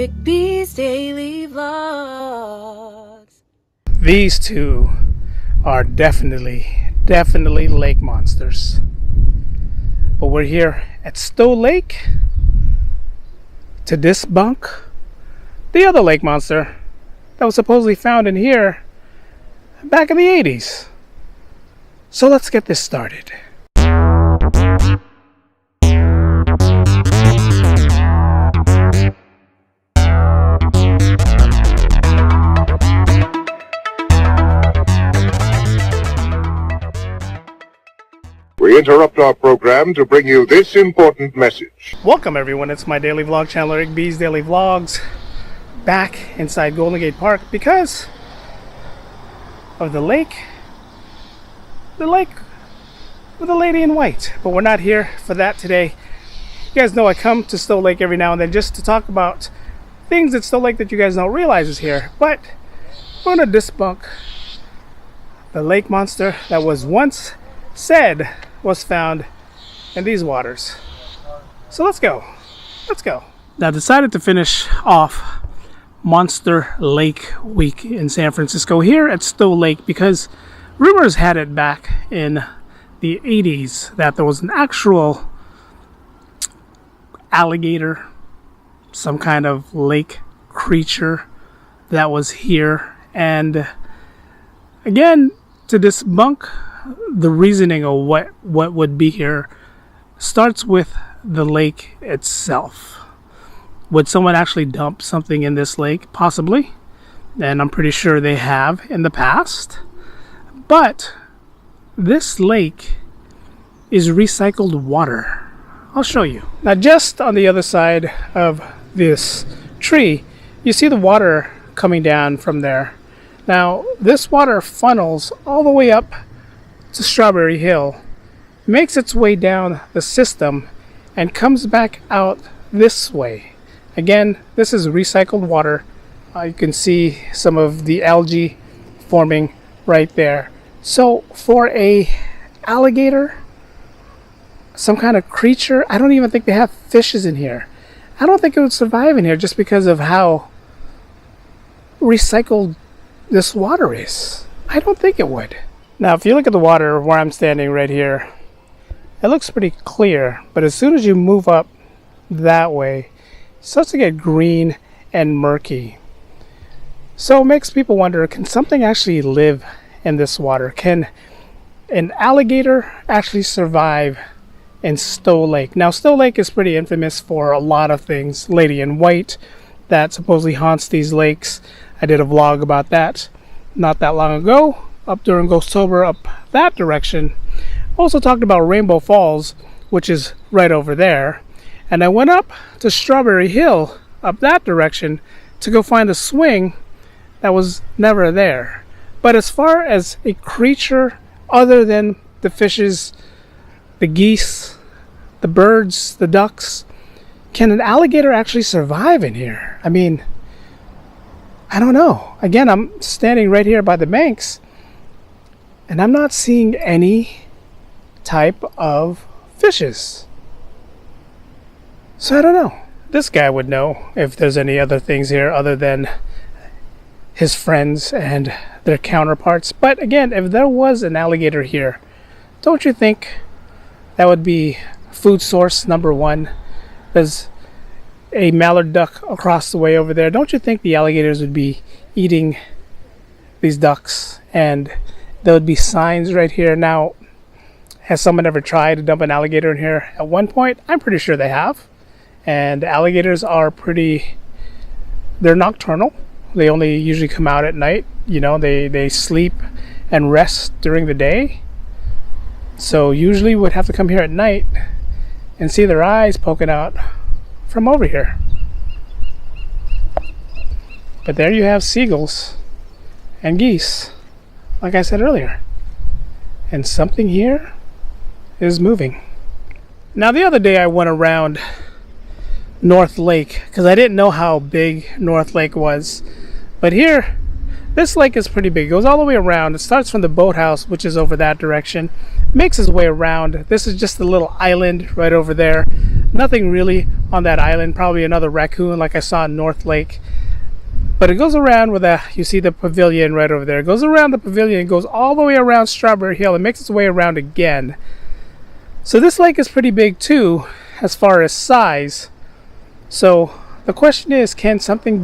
Rick B's Daily Vlogs. These two are definitely lake monsters. But we're here at Stow Lake to debunk the other lake monster that was supposedly found in here back in the 80s. So let's get this started. We interrupt our program to bring you this important message. Welcome everyone, it's my daily vlog channel, Rick B's Daily Vlogs, back inside Golden Gate Park because of the lake with the lady in white. But we're not here for that today. You guys know I come to Stow Lake every now and then just to talk about things at Stow Lake that you guys don't realize is here. But we're going to debunk the lake monster that was once said was found in these waters. So let's go. Now I decided to finish off Monster Lake Week in San Francisco here at Stow Lake because rumors had it back in the 80s that there was an actual alligator, some kind of lake creature that was here. And again, to debunk the reasoning of what would be here starts with the lake itself. Would someone actually dump something in this lake? Possibly. And I'm pretty sure they have in the past. But this lake is recycled water. I'll show you. Now just on the other side of this tree, you see the water coming down from there. Now this water funnels all the way up to Strawberry Hill, makes its way down the system and comes back out this way. Again, this is recycled water. You can see some of the algae forming right there. So for a alligator, some kind of creature, I don't even think they have fishes in here. I don't think it would survive in here just because of how recycled this water is. I don't think it would. Now, if you look at the water where I'm standing right here, it looks pretty clear, but as soon as you move up that way, it starts to get green and murky. So it makes people wonder, can something actually live in this water? Can an alligator actually survive in Stow Lake? Now, Stow Lake is pretty infamous for a lot of things. Lady in White that supposedly haunts these lakes. I did a vlog about that not that long ago, up during Ghosttober, up that direction. Also talked about Rainbow Falls, which is right over there. And I went up to Strawberry Hill, up that direction, to go find a swing that was never there. But as far as a creature other than the fishes, the geese, the birds, the ducks, can an alligator actually survive in here? I mean, I don't know. Again, I'm standing right here by the banks, and I'm not seeing any type of fishes. So I don't know. This guy would know if there's any other things here other than his friends and their counterparts. But again, if there was an alligator here, don't you think that would be food source number one? There's a mallard duck across the way over there. Don't you think the alligators would be eating these ducks? And there would be signs right here. Now, has someone ever tried to dump an alligator in here at one point? I'm pretty sure they have. And alligators are they're nocturnal. They only usually come out at night. You know, they sleep and rest during the day. So usually would have to come here at night and see their eyes poking out from over here. But there you have seagulls and geese, like I said earlier. And something here is moving. Now the other day I went around North Lake because I didn't know how big North Lake was. But here, this lake is pretty big. It goes all the way around. It starts from the boathouse, which is over that direction, makes its way around. This is just a little island right over there. Nothing really on that island, probably another raccoon like I saw in North Lake. But it goes around with you see the pavilion right over there. It goes around the pavilion, goes all the way around Strawberry Hill, and makes its way around again. So this lake is pretty big too, as far as size. So the question is, can something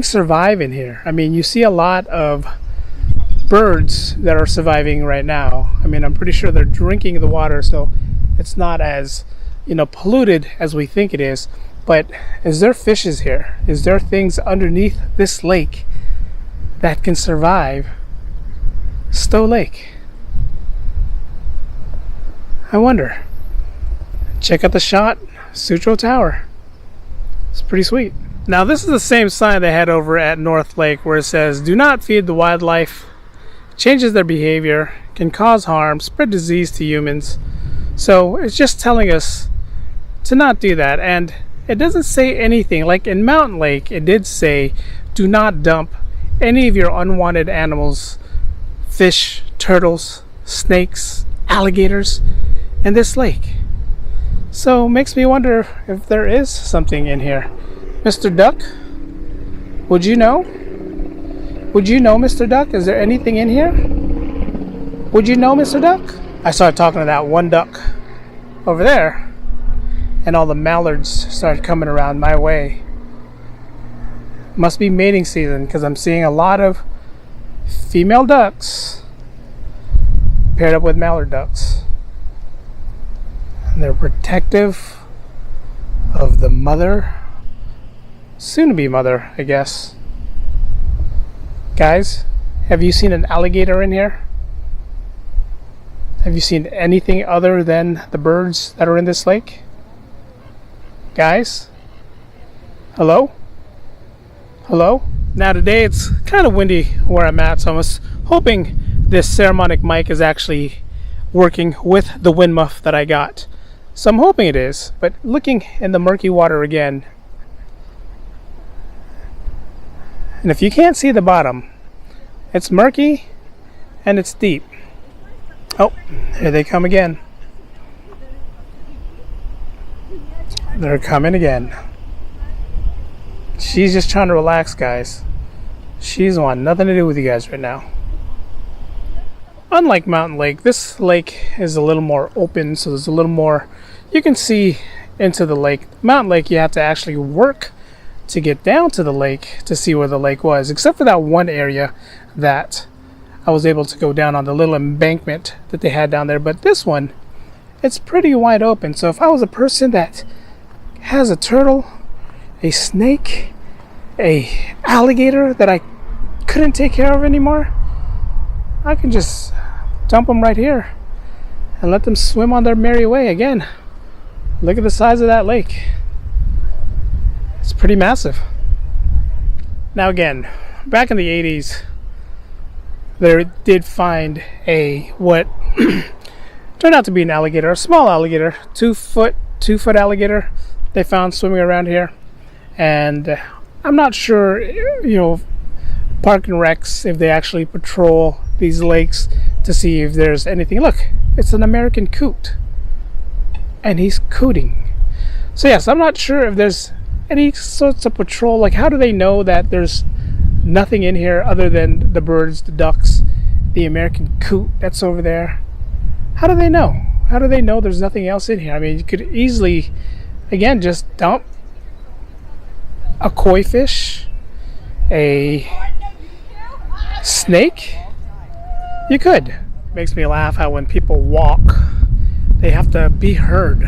survive in here? I mean, you see a lot of birds that are surviving right now. I mean, I'm pretty sure they're drinking the water, so it's not as, polluted as we think it is. But is there fishes here? Is there things underneath this lake that can survive Stow Lake? I wonder. Check out the shot, Sutro Tower. It's pretty sweet. Now this is the same sign they had over at North Lake where it says, "Do not feed the wildlife, changes their behavior, can cause harm, spread disease to humans." So it's just telling us to not do that. And it doesn't say anything. Like in Mountain Lake, it did say, do not dump any of your unwanted animals, fish, turtles, snakes, alligators, in this lake. So it makes me wonder if there is something in here. Mr. Duck, would you know? Would you know, Mr. Duck? Is there anything in here? Would you know, Mr. Duck? I started talking to that one duck over there, and all the mallards started coming around my way. Must be mating season, because I'm seeing a lot of female ducks paired up with mallard ducks. And they're protective of the mother, soon-to-be mother, I guess. Guys, have you seen an alligator in here? Have you seen anything other than the birds that are in this lake? Guys? Hello? Hello? Now today it's kind of windy where I'm at, so I was hoping this ceremonic mic is actually working with the wind muff that I got. So I'm hoping it is, but looking in the murky water again, and if you can't see the bottom, it's murky and it's deep. Oh, here they come again. They're coming again. She's just trying to relax, guys. She's want nothing to do with you guys right now. Unlike Mountain Lake, this lake is a little more open, so there's a little more you can see into the lake. Mountain Lake, you have to actually work to get down to the lake to see where the lake was, except for that one area that I was able to go down on, the little embankment that they had down there. But this one, it's pretty wide open. So if I was a person that has a turtle, a snake, a alligator that I couldn't take care of anymore, I can just dump them right here and let them swim on their merry way. Again, look at the size of that lake. It's pretty massive. Now again, back in the 80s, they did find what turned out to be an alligator, a small alligator, 2 foot alligator they found swimming around here. And I'm not sure, Park and Recs, if they actually patrol these lakes to see if there's anything. Look, it's an American coot, and he's cooting. So yes, I'm not sure if there's any sorts of patrol. Like, how do they know that there's nothing in here other than the birds, the ducks, the American coot that's over there? How do they know? How do they know there's nothing else in here? I mean, you could easily, again, just dump a koi fish, a snake. You could. Makes me laugh how when people walk, they have to be heard.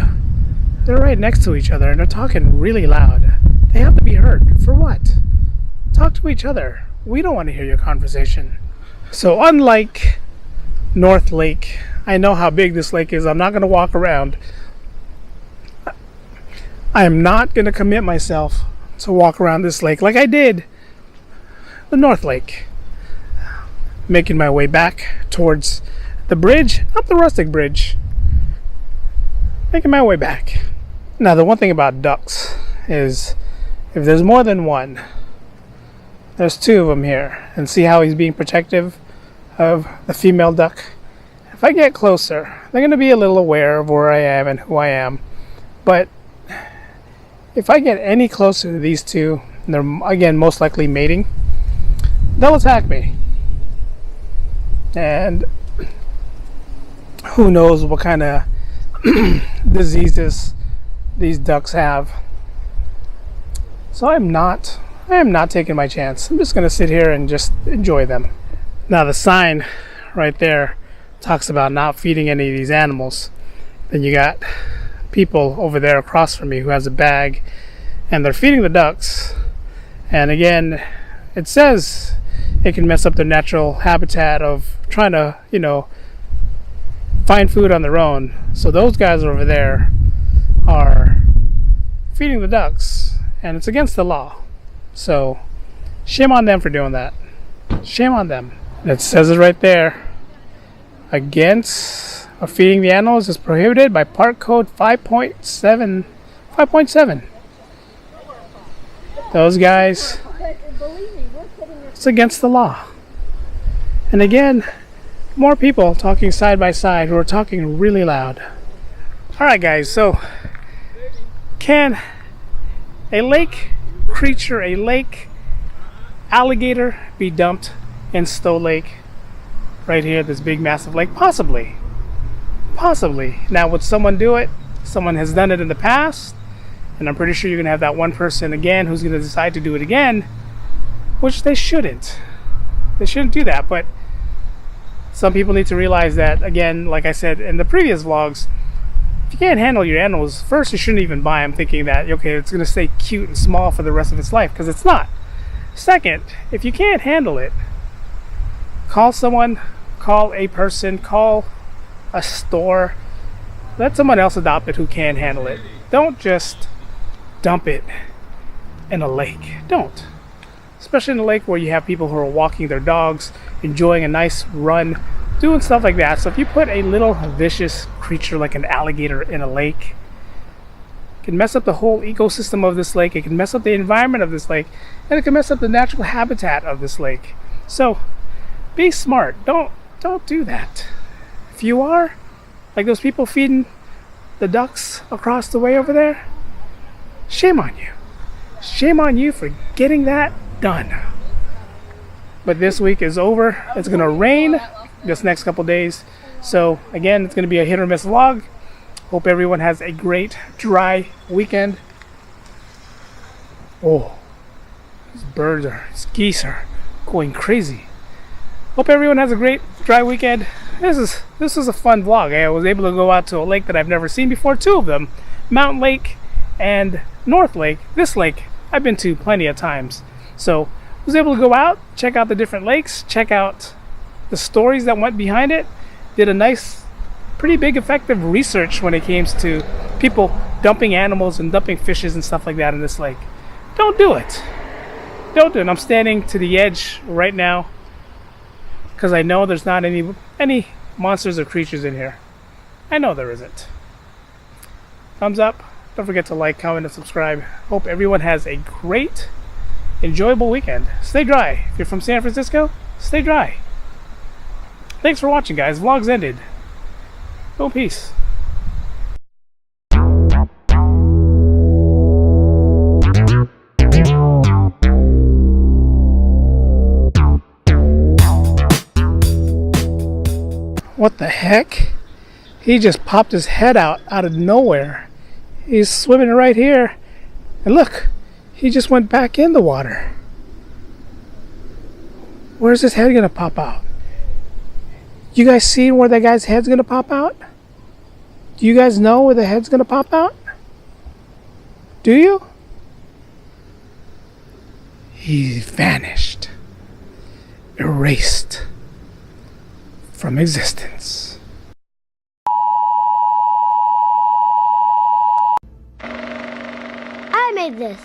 They're right next to each other and they're talking really loud. They have to be heard. For what? Talk to each other. We don't want to hear your conversation. So unlike North Lake, I know how big this lake is. I'm not going to walk around. I am not going to commit myself to walk around this lake like I did the North Lake. Making my way back towards the bridge, up the rustic bridge. Making my way back. Now the one thing about ducks is if there's more than one, there's 2 of them here. And see how he's being protective of the female duck? If I get closer, they're going to be a little aware of where I am and who I am. But if I get any closer to these two, and they're again most likely mating, they'll attack me. And who knows what kind of diseases these ducks have. So I am not taking my chance. I'm just going to sit here and just enjoy them. Now the sign right there talks about not feeding any of these animals. Then you got people over there across from me who has a bag and they're feeding the ducks. And again, it says it can mess up their natural habitat of trying to, find food on their own. So those guys over there are feeding the ducks, and it's against the law. So shame on them for doing that. Shame on them. It says it right there. Against feeding the animals is prohibited by Park Code 5.7. 5.7. Those guys, it's against the law. And again, more people talking side by side who are talking really loud. Alright guys, so can a lake creature, a lake alligator be dumped in Stow Lake? Right here, this big massive lake? Possibly. Possibly. Now would someone do it? Someone has done it in the past, and I'm pretty sure you're going to have that one person again who's going to decide to do it again, which they shouldn't. They shouldn't do that, but some people need to realize that, again, like I said in the previous vlogs, if you can't handle your animals, first you shouldn't even buy them thinking that, okay, it's going to stay cute and small for the rest of its life, because it's not. Second, if you can't handle it, call someone, call a person, call a store, let someone else adopt it who can handle it. Don't just dump it in a lake. Don't. Especially in a lake where you have people who are walking their dogs, enjoying a nice run, doing stuff like that. So if you put a little vicious creature like an alligator in a lake, it can mess up the whole ecosystem of this lake. It can mess up the environment of this lake, and it can mess up the natural habitat of this lake. So be smart. Don't do that. If you are like those people feeding the ducks across the way over there, shame on you. Shame on you for getting that done. But this week is over. It's gonna rain this next couple days, so again, it's gonna be a hit or miss vlog. Hope everyone has a great dry weekend. Oh, these geese are going crazy. Hope everyone has a great dry weekend. This is a fun vlog. I was able to go out to a lake that I've never seen before, two of them, Mountain Lake and North Lake. This lake I've been to plenty of times. So I was able to go out, check out the different lakes, check out the stories that went behind it. Did a nice, pretty big effective research when it came to people dumping animals and dumping fishes and stuff like that in this lake. Don't do it. Don't do it. I'm standing to the edge right now because I know there's not any monsters or creatures in here. I know there isn't. Thumbs up. Don't forget to like, comment, and subscribe. Hope everyone has a great, enjoyable weekend. Stay dry. If you're from San Francisco, stay dry. Thanks for watching, guys. Vlog's ended. Go in peace. What the heck? He just popped his head out of nowhere. He's swimming right here. And look, he just went back in the water. Where's his head going to pop out? You guys see where that guy's head's going to pop out? Do you guys know where the head's going to pop out? Do you? He vanished. Erased from existence. I made this.